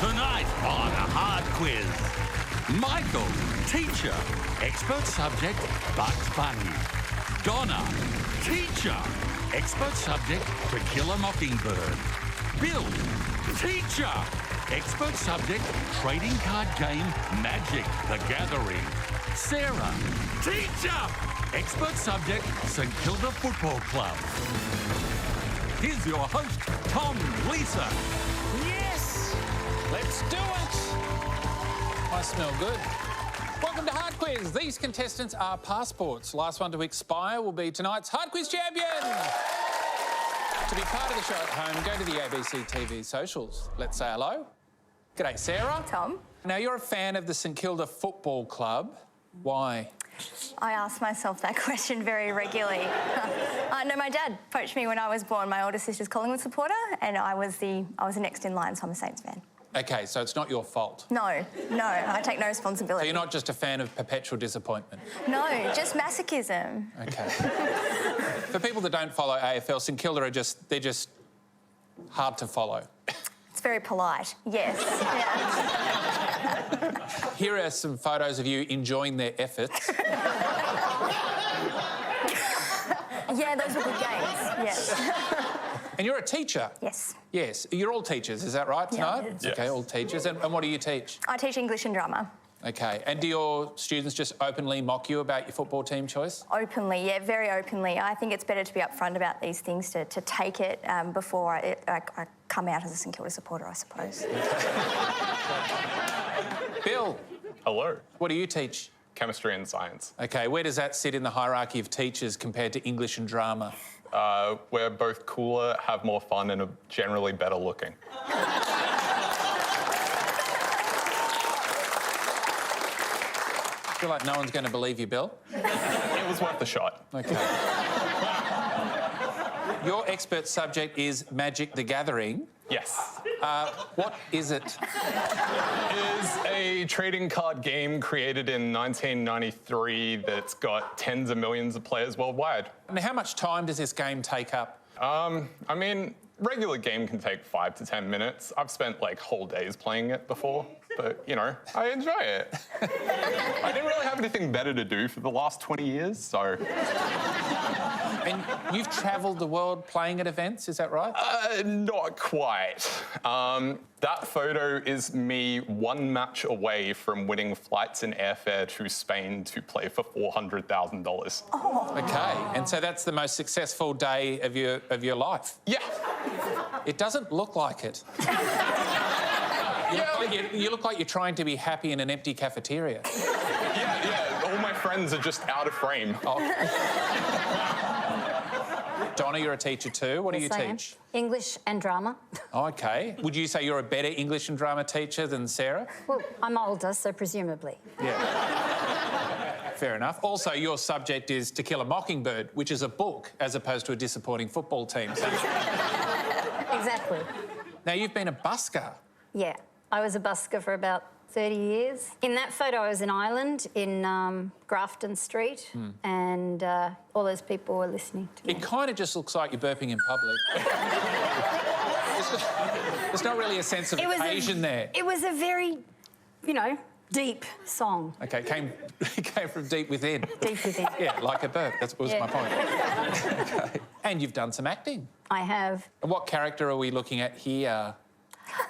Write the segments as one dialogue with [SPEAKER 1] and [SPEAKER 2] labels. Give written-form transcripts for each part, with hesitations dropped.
[SPEAKER 1] Tonight on Hard Quiz, Michael, teacher, expert subject, Bugs Bunny. Donna, teacher, expert subject, To Kill a Mockingbird. Bill, teacher, expert subject, trading card game, Magic the Gathering. Sarah, teacher, expert subject, St Kilda Football Club. Here's your host, Tom Lisa.
[SPEAKER 2] Yes! Let's do it! I smell good. Welcome to Hard Quiz. These contestants are passports. Last one to expire will be tonight's Hard Quiz champion. To be part of the show at home, go to the ABC TV socials. Let's say hello. G'day, Sarah.
[SPEAKER 3] Tom.
[SPEAKER 2] Now, you're a fan of the St Kilda Football Club. Why?
[SPEAKER 3] I ask myself that question very regularly. No, my dad poached me when I was born. My older sister's Collingwood supporter, and I was the next in line, so I'm a Saints fan.
[SPEAKER 2] OK, so it's not your fault?
[SPEAKER 3] No, I take no responsibility.
[SPEAKER 2] So you're not just a fan of perpetual disappointment?
[SPEAKER 3] No, just masochism.
[SPEAKER 2] OK. For people that don't follow AFL, St Kilda they're just hard to follow.
[SPEAKER 3] It's very polite, yes. Yeah.
[SPEAKER 2] Here are some photos of you enjoying their efforts.
[SPEAKER 3] Yeah, those were good games, yes.
[SPEAKER 2] And you're a teacher?
[SPEAKER 3] Yes.
[SPEAKER 2] Yes. You're all teachers, is that right, tonight?
[SPEAKER 3] Yeah.
[SPEAKER 2] Yes. OK, all teachers. And what do you teach?
[SPEAKER 3] I teach English and drama.
[SPEAKER 2] OK. And do your students just openly mock you about your football team choice?
[SPEAKER 3] Openly, yeah, very openly. I think it's better to be upfront about these things, to take it before I come out as a St Kilda supporter, I suppose.
[SPEAKER 2] Bill.
[SPEAKER 4] Hello.
[SPEAKER 2] What do you teach?
[SPEAKER 4] Chemistry and science.
[SPEAKER 2] OK, where does that sit in the hierarchy of teachers compared to English and drama?
[SPEAKER 4] We're both cooler, have more fun, and are generally better looking.
[SPEAKER 2] I feel like no one's going to believe you, Bill.
[SPEAKER 4] It was worth a shot.
[SPEAKER 2] OK. Your expert subject is Magic the Gathering.
[SPEAKER 4] Yes.
[SPEAKER 2] What is it?
[SPEAKER 4] It is a trading card game created in 1993 that's got tens of millions of players worldwide.
[SPEAKER 2] And how much time does this game take up?
[SPEAKER 4] I mean, regular game can take 5 to 10 minutes. I've spent, like, whole days playing it before, but, you know, I enjoy it. I didn't really have anything better to do for the last 20 years, so...
[SPEAKER 2] And you've travelled the world playing at events, is that right?
[SPEAKER 4] Not quite. That photo is me one match away from winning flights and airfare to Spain to play for $400,000.
[SPEAKER 3] Oh.
[SPEAKER 2] OK, and so that's the most successful day of your life?
[SPEAKER 4] Yeah.
[SPEAKER 2] It doesn't look like it. You look like you're trying to be happy in an empty cafeteria.
[SPEAKER 4] Yeah, all my friends are just out of frame.
[SPEAKER 2] Oh. Donna, you're a teacher too. What do you teach?
[SPEAKER 5] English and drama.
[SPEAKER 2] OK. Would you say you're a better English and drama teacher than Sarah?
[SPEAKER 5] Well, I'm older, so presumably.
[SPEAKER 2] Yeah. Fair enough. Also, your subject is To Kill a Mockingbird, which is a book, as opposed to a disappointing football team. So...
[SPEAKER 5] Exactly.
[SPEAKER 2] Now, you've been a busker.
[SPEAKER 5] Yeah. I was a busker for about 30 years. In that photo, I was in Ireland, in Grafton Street, and all those people were listening to me.
[SPEAKER 2] It kind of just looks like you're burping in public. There's not really a sense of occasion there.
[SPEAKER 5] It was a very, deep song.
[SPEAKER 2] OK, it came from deep within.
[SPEAKER 5] Deep within.
[SPEAKER 2] Yeah, like a burp. That was my point. OK. And you've done some acting.
[SPEAKER 5] I have.
[SPEAKER 2] And what character are we looking at here?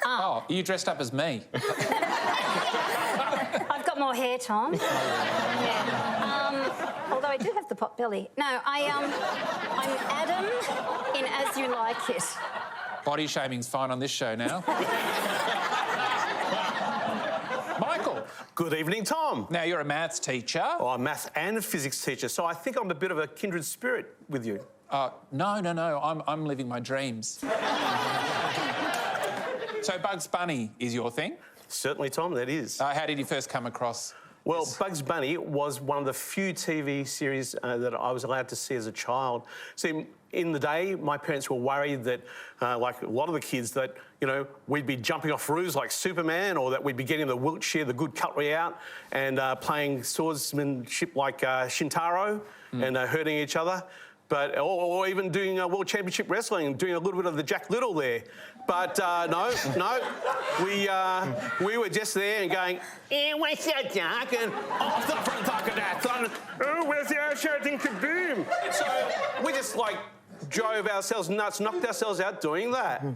[SPEAKER 2] Oh, are you dressed up as me?
[SPEAKER 5] I've got more hair, Tom. Yeah. Although I do have the pot belly. No, I'm Adam in As You Like It.
[SPEAKER 2] Body shaming's fine on this show now. Michael.
[SPEAKER 6] Good evening, Tom.
[SPEAKER 2] Now, you're a maths teacher.
[SPEAKER 6] Oh, I'm a math and physics teacher, so I think I'm a bit of a kindred spirit with you.
[SPEAKER 2] No. I'm living my dreams. So Bugs Bunny is your thing?
[SPEAKER 6] Certainly, Tom, that is.
[SPEAKER 2] How did you first come across
[SPEAKER 6] Well,
[SPEAKER 2] this?
[SPEAKER 6] Bugs Bunny was one of the few TV series that I was allowed to see as a child. See, in the day, my parents were worried that, like a lot of the kids, that, we'd be jumping off roofs like Superman, or that we'd be getting the Wiltshire, the good cutlery out, and playing swordsmanship like Shintaro and hurting each other. Or even doing World Championship Wrestling and doing a little bit of the Jack Little there. But no. We were just there and going, where's so dark? And off the front of that sun. Oh, where's the air shouting kaboom? So we just like drove ourselves nuts, knocked ourselves out doing that.
[SPEAKER 2] Okay.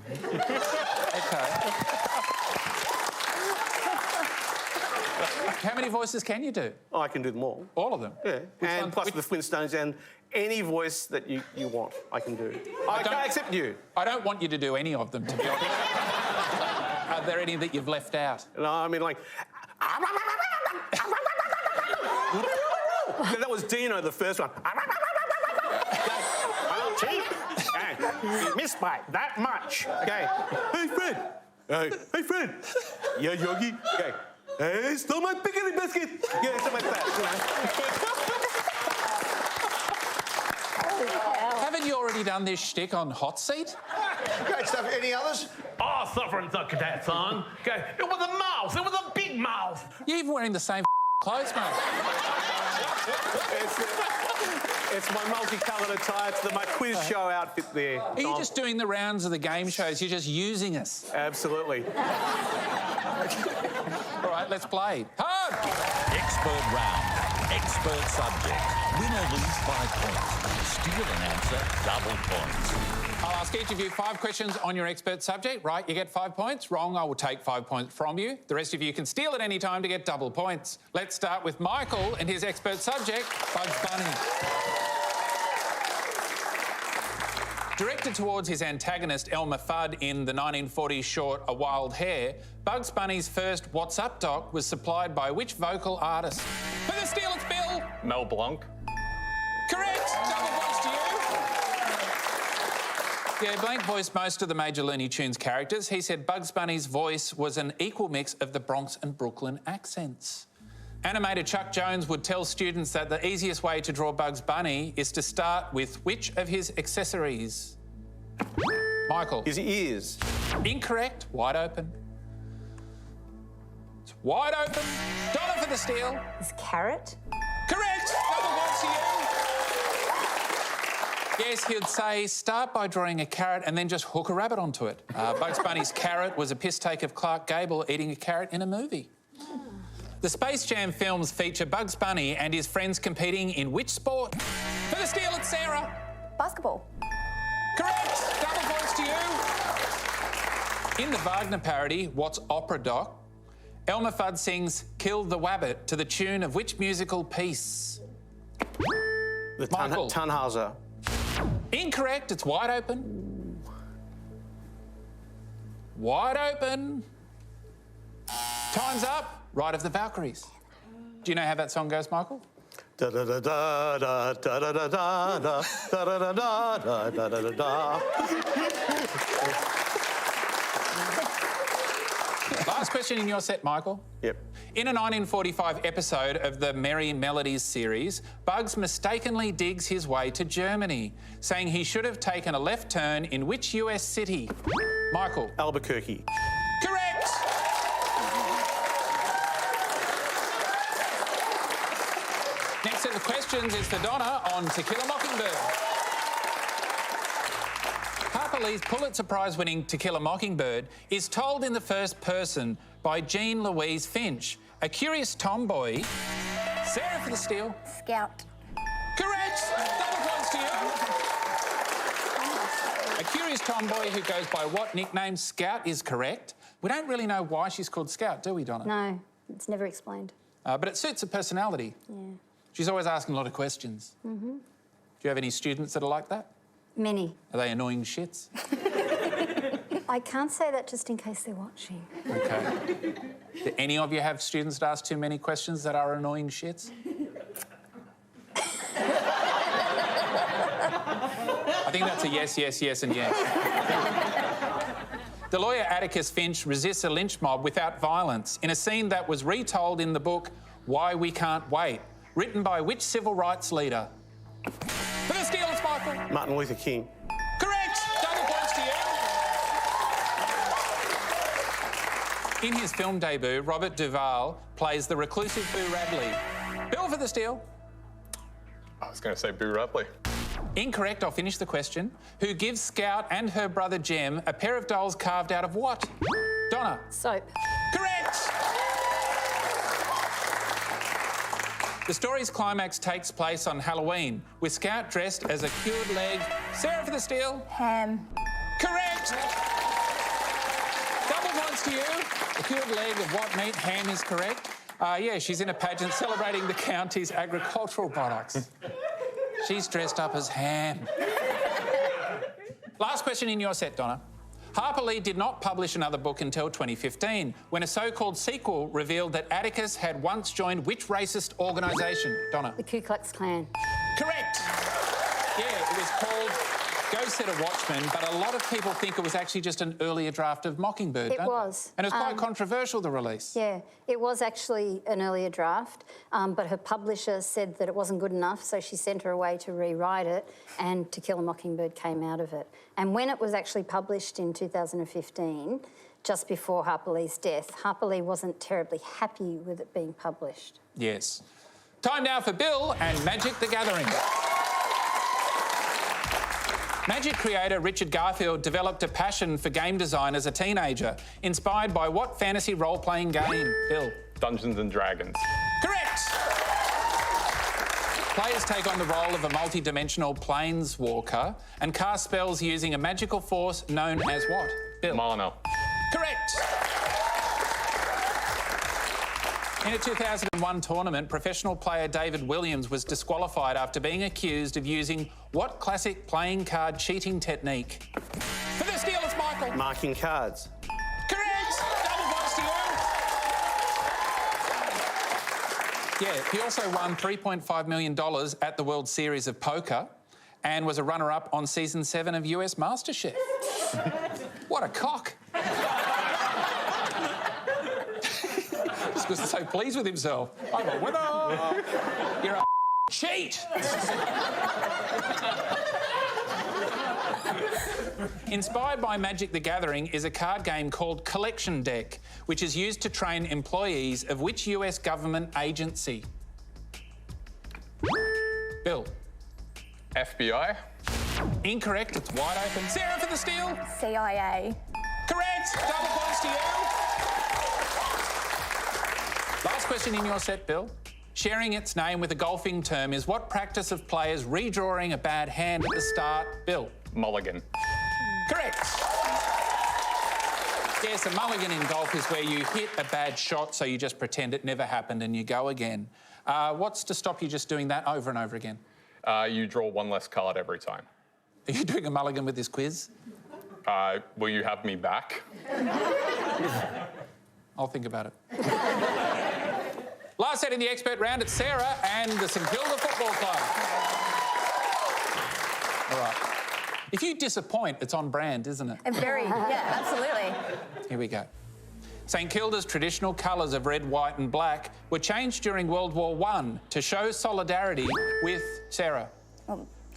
[SPEAKER 2] How many voices can you do?
[SPEAKER 6] Oh, I can do them all.
[SPEAKER 2] All of them?
[SPEAKER 6] Yeah. And plus the Flintstones and any voice that you want, I can do. I can't accept you.
[SPEAKER 2] I don't want you to do any of them, to be honest. Are there any that you've left out?
[SPEAKER 6] No, I mean like... That was Dino, the first one. You missed by that much. Okay. Hey, Fred. Hey, Fred. Yeah, Yogi. Okay. Hey, stole my picnic biscuit. Yeah, something like that.
[SPEAKER 2] Haven't you already done this shtick on Hot Seat?
[SPEAKER 7] Great stuff. Any others?
[SPEAKER 8] Oh, suffering suck at that song. Okay, it was a mouse. It was a big mouse.
[SPEAKER 2] You're even wearing the same clothes, mate.
[SPEAKER 6] It's my multicoloured attire. It's my quiz show outfit there.
[SPEAKER 2] Are you just doing the rounds of the game shows? You're just using us.
[SPEAKER 6] Absolutely.
[SPEAKER 2] All right, let's play. Hard!
[SPEAKER 1] Expert round. Expert subject. Winner lose 5 points. Steal an answer, double points.
[SPEAKER 2] I'll ask each of you 5 questions on your expert subject. Right, you get 5 points. Wrong, I will take 5 points from you. The rest of you can steal at any time to get double points. Let's start with Michael and his expert subject, Bugs Bunny. Directed towards his antagonist, Elmer Fudd, in the 1940s short A Wild Hare, Bugs Bunny's first What's Up Doc was supplied by which vocal artist? For the steal, it's Bill.
[SPEAKER 4] Mel Blanc.
[SPEAKER 2] Correct. Double points to you. Yeah, Blank voiced most of the major Looney Tunes characters. He said Bugs Bunny's voice was an equal mix of the Bronx and Brooklyn accents. Animator Chuck Jones would tell students that the easiest way to draw Bugs Bunny is to start with which of his accessories? Michael.
[SPEAKER 6] His ears.
[SPEAKER 2] Incorrect. Wide open. It's wide open. Donna for the steal.
[SPEAKER 5] Is carrot?
[SPEAKER 2] Correct. Double points to you. Yes, he'd say, start by drawing a carrot and then just hook a rabbit onto it. Bugs Bunny's carrot was a piss take of Clark Gable eating a carrot in a movie. The Space Jam films feature Bugs Bunny and his friends competing in which sport? For the steal, it's Sarah.
[SPEAKER 3] Basketball.
[SPEAKER 2] Correct. Double points to you. In the Wagner parody, What's Opera Doc? Elmer Fudd sings Kill the Wabbit to the tune of which musical piece?
[SPEAKER 6] The
[SPEAKER 2] Michael.
[SPEAKER 6] Tannhauser.
[SPEAKER 2] Incorrect. It's wide open. Wide open. Time's up. Ride of the Valkyries. Do you know how that song goes, Michael?
[SPEAKER 6] Da da da da da da da da da da da da da da da da.
[SPEAKER 2] Last question in your set, Michael.
[SPEAKER 6] Yep.
[SPEAKER 2] In a 1945 episode of the Merry Melodies series, Bugs mistakenly digs his way to Germany, saying he should have taken a left turn in which US city? Michael.
[SPEAKER 6] Albuquerque.
[SPEAKER 2] Correct! Next set of questions is for Donna on To Kill a Mockingbird. Harper Lee's Pulitzer Prize-winning To Kill a Mockingbird is told in the first person by Jean Louise Finch, a curious tomboy. Sarah for the steal.
[SPEAKER 3] Scout.
[SPEAKER 2] Correct! Double points to you. A curious tomboy who goes by what nickname? Scout is correct. We don't really know why she's called Scout, do we, Donna?
[SPEAKER 5] No, it's never explained.
[SPEAKER 2] But it suits her personality.
[SPEAKER 5] Yeah.
[SPEAKER 2] She's always asking a lot of questions. Mm-hmm. Do you have any students that are like that?
[SPEAKER 5] Many.
[SPEAKER 2] Are they annoying shits?
[SPEAKER 5] I can't say that just in case they're watching.
[SPEAKER 2] Okay. Do any of you have students that ask too many questions that are annoying shits? I think that's a yes, yes, yes and yes. The lawyer Atticus Finch resists a lynch mob without violence in a scene that was retold in the book Why We Can't Wait, written by which civil rights leader? For the steal, it's Michael.
[SPEAKER 6] Martin Luther King.
[SPEAKER 2] Correct! Double points to you. In his film debut, Robert Duvall plays the reclusive Boo Radley. Bill for the steal.
[SPEAKER 4] I was going to say Boo Radley.
[SPEAKER 2] Incorrect, I'll finish the question. Who gives Scout and her brother Jem a pair of dolls carved out of what? Donna.
[SPEAKER 5] Soap.
[SPEAKER 2] Correct! The story's climax takes place on Halloween, with Scout dressed as a cured leg. Sarah for the steal.
[SPEAKER 3] Ham.
[SPEAKER 2] Correct! Double points to you. A cured leg of what meat? Ham is correct. Yeah, she's in a pageant celebrating the county's agricultural products. She's dressed up as ham. Last question in your set, Donna. Harper Lee did not publish another book until 2015, when a so-called sequel revealed that Atticus had once joined which racist organisation? Donna.
[SPEAKER 5] The Ku Klux Klan.
[SPEAKER 2] Correct. Yeah, it was called Go Set a Watchman, but a lot of people think it was actually just an earlier draft of Mockingbird,
[SPEAKER 5] It
[SPEAKER 2] don't they?
[SPEAKER 5] was.
[SPEAKER 2] And it was quite controversial, the release.
[SPEAKER 5] Yeah, it was actually an earlier draft, but her publisher said that it wasn't good enough, so she sent her away to rewrite it, and To Kill a Mockingbird came out of it. And when it was actually published in 2015, just before Harper Lee's death, Harper Lee wasn't terribly happy with it being published.
[SPEAKER 2] Yes. Time now for Bill and Magic the Gathering. Magic creator Richard Garfield developed a passion for game design as a teenager, inspired by what fantasy role-playing game? Bill.
[SPEAKER 4] Dungeons and Dragons.
[SPEAKER 2] Correct! Players take on the role of a multi-dimensional planeswalker and cast spells using a magical force known as what? Bill.
[SPEAKER 4] Mana.
[SPEAKER 2] Correct! In a 2001 tournament, professional player David Williams was disqualified after being accused of using what classic playing card cheating technique? For the steal, it's Michael.
[SPEAKER 6] Marking cards.
[SPEAKER 2] Correct! Double points to you. Yeah, he also won $3.5 million at the World Series of Poker and was a runner-up on season 7 of US MasterChef. What a cock. Just was so pleased with himself. I'm a winner. You're a cheat. Inspired by Magic the Gathering is a card game called Collection Deck, which is used to train employees of which US government agency? Bill.
[SPEAKER 4] FBI.
[SPEAKER 2] Incorrect, it's wide open. Sarah for the steal.
[SPEAKER 3] CIA.
[SPEAKER 2] Correct, double points to you. Last question in your set, Bill. Sharing its name with a golfing term is what practice of players redrawing a bad hand at the start? Bill.
[SPEAKER 4] Mulligan.
[SPEAKER 2] Correct. Yes, a mulligan in golf is where you hit a bad shot, so you just pretend it never happened and you go again. What's to stop you just doing that over and over again?
[SPEAKER 4] You draw one less card every time.
[SPEAKER 2] Are you doing a mulligan with this quiz?
[SPEAKER 4] Will you have me back?
[SPEAKER 2] I'll think about it. Last set in the expert round, it's Sarah and the St Kilda Football Club. All right. If you disappoint, it's on brand, isn't it?
[SPEAKER 3] Very, yeah, absolutely.
[SPEAKER 2] Here we go. St Kilda's traditional colours of red, white and black were changed during World War I to show solidarity with Sarah.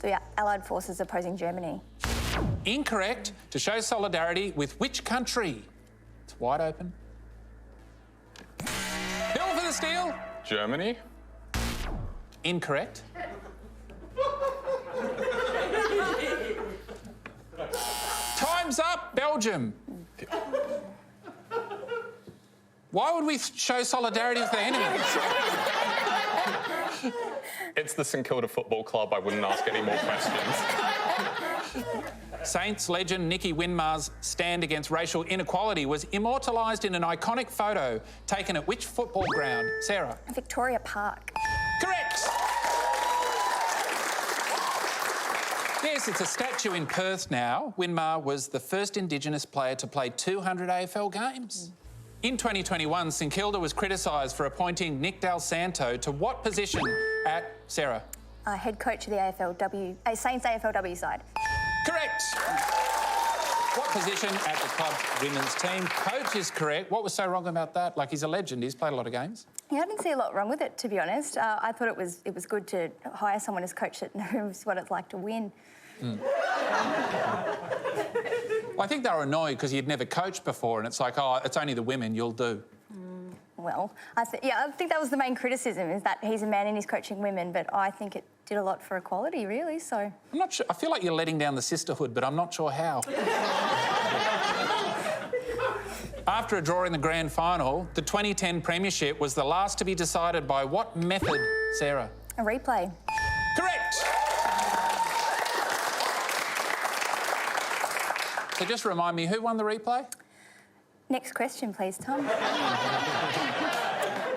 [SPEAKER 3] The Allied forces opposing Germany.
[SPEAKER 2] Incorrect. To show solidarity with which country? It's wide open. Bill for the steal.
[SPEAKER 4] Germany.
[SPEAKER 2] Incorrect. Time's up, Belgium. Why would we show solidarity with the enemy?
[SPEAKER 4] It's the St Kilda Football Club. I wouldn't ask any more questions.
[SPEAKER 2] Saints legend Nicky Winmar's stand against racial inequality was immortalised in an iconic photo taken at which football ground? Sarah.
[SPEAKER 3] Victoria Park.
[SPEAKER 2] Correct. Yes, it's a statue in Perth now. Winmar was the first Indigenous player to play 200 AFL games. In 2021, St Kilda was criticised for appointing Nick Del Santo to what position at Sarah?
[SPEAKER 3] Head coach of the Saints AFLW side.
[SPEAKER 2] Correct. What position at the club's women's team? Coach is correct. What was so wrong about that? Like, he's a legend. He's played a lot of games.
[SPEAKER 3] Yeah, I didn't see a lot wrong with it, to be honest. I thought it was good to hire someone as coach that knows what it's like to win.
[SPEAKER 2] Well, I think they were annoyed because he'd never coached before, and it's like, oh, it's only the women, you'll do.
[SPEAKER 3] Well, I think that was the main criticism, is that he's a man and he's coaching women, but I think it did a lot for equality, really, so...
[SPEAKER 2] I'm not sure. I feel like you're letting down the sisterhood, but I'm not sure how. After a draw in the grand final, the 2010 premiership was the last to be decided by what method, Sarah?
[SPEAKER 3] A replay.
[SPEAKER 2] Correct! So just remind me, who won the replay?
[SPEAKER 3] Next question, please, Tom.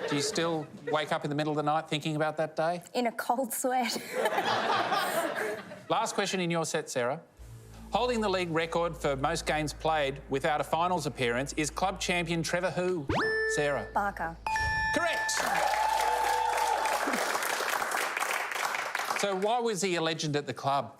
[SPEAKER 2] Do you still wake up in the middle of the night thinking about that day?
[SPEAKER 3] In a cold sweat.
[SPEAKER 2] Last question in your set, Sarah. Holding the league record for most games played without a finals appearance is club champion Trevor who? Sarah?
[SPEAKER 3] Barker.
[SPEAKER 2] Correct! So why was he a legend at the club?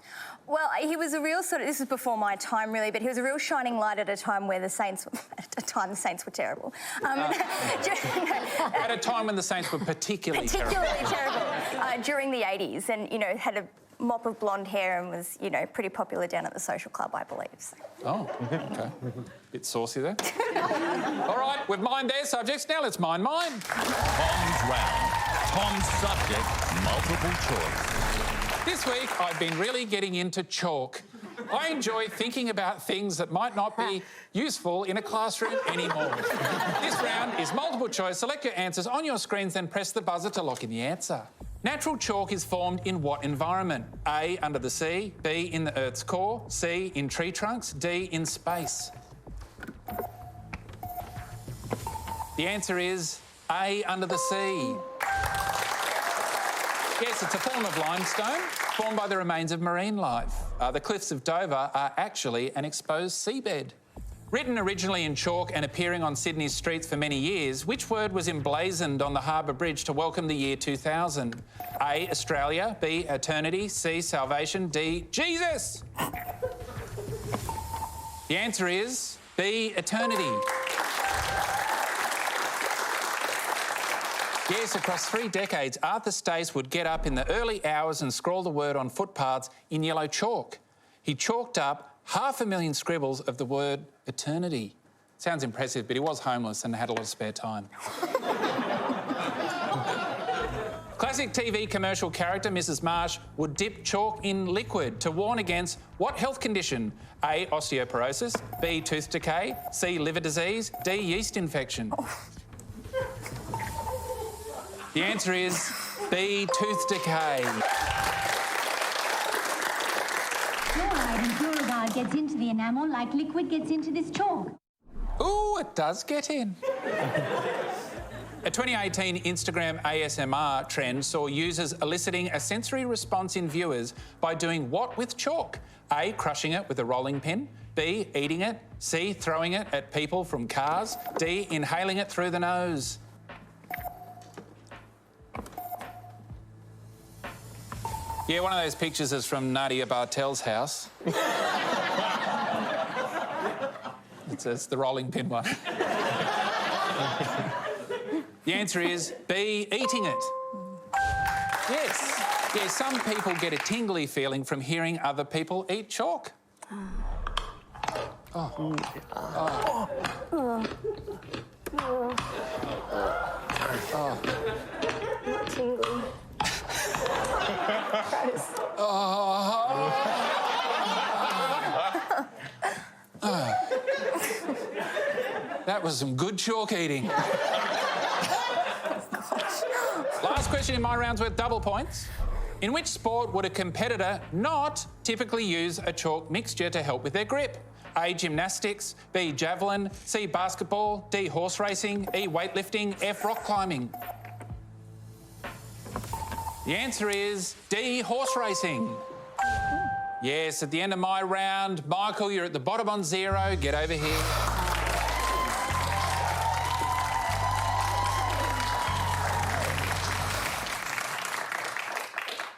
[SPEAKER 3] Well, he was a real sort of... This was before my time, really, but he was a real shining light at a time where the Saints... At a time, the Saints were terrible.
[SPEAKER 2] At a time when the Saints were particularly terrible.
[SPEAKER 3] During the 80s, and, you know, had a mop of blonde hair and was, you know, pretty popular down at the social club, I believe. So.
[SPEAKER 2] Oh, OK. Bit saucy there. All right, we've mined their subjects. Now let's mine mine.
[SPEAKER 1] Tom's round. Tom's subject, multiple choice.
[SPEAKER 2] This week, I've been really getting into chalk. I enjoy thinking about things that might not be useful in a classroom anymore. This round is multiple choice. Select your answers on your screens, then press the buzzer to lock in the answer. Natural chalk is formed in what environment? A, under the sea, B, in the Earth's core, C, in tree trunks, D, in space. The answer is A, under the sea. Yes, it's a form of limestone formed by the remains of marine life. The cliffs of Dover are actually an exposed seabed. Written originally in chalk and appearing on Sydney's streets for many years, which word was emblazoned on the Harbour Bridge to welcome the year 2000? A, Australia, B, eternity, C, salvation, D, Jesus? The answer is B, eternity. Yes, across 3 decades, Arthur Stace would get up in the early hours and scrawl the word on footpaths in yellow chalk. He chalked up 500,000 scribbles of the word eternity. Sounds impressive, but he was homeless and had a lot of spare time. Classic TV commercial character Mrs. Marsh would dip chalk in liquid to warn against what health condition? A, osteoporosis, B, tooth decay, C, liver disease, D, yeast infection. The answer is B, tooth decay.
[SPEAKER 9] Fluoride and fluoride gets into the enamel like liquid gets into this chalk.
[SPEAKER 2] Ooh, it does get in. A 2018 Instagram ASMR trend saw users eliciting a sensory response in viewers by doing what with chalk? A, crushing it with a rolling pin, B, eating it, C, throwing it at people from cars, D, inhaling it through the nose. Yeah, one of those pictures is from Nadia Bartel's house. It's the rolling pin one. The answer is B, eating it. Yes. Yeah, some people get a tingly feeling from hearing other people eat chalk. Oh. Oh. Oh.
[SPEAKER 3] Not tingly.
[SPEAKER 2] That was some good chalk eating. Last question in my round's worth double points. In which sport would a competitor not typically use a chalk mixture to help with their grip? A, gymnastics, B, javelin, C, basketball, D, horse racing, E, weightlifting, F, rock climbing. The answer is D, horse racing. Yes, at the end of my round, Michael, you're at the bottom on 0. Get over here.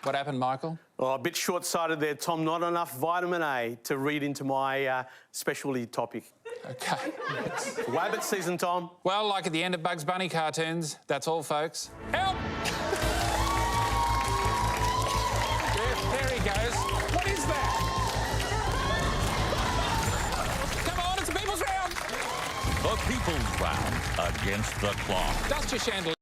[SPEAKER 2] What happened, Michael?
[SPEAKER 6] Oh, a bit short-sighted there, Tom. Not enough vitamin A to read into my specialty topic.
[SPEAKER 2] OK.
[SPEAKER 6] Wabbit season, Tom.
[SPEAKER 2] Well, like at the end of Bugs Bunny cartoons, that's all, folks. Help! There he goes. What is that? Come on, it's a people's round.
[SPEAKER 1] The People's round against the clock.
[SPEAKER 2] Dust your chandelier.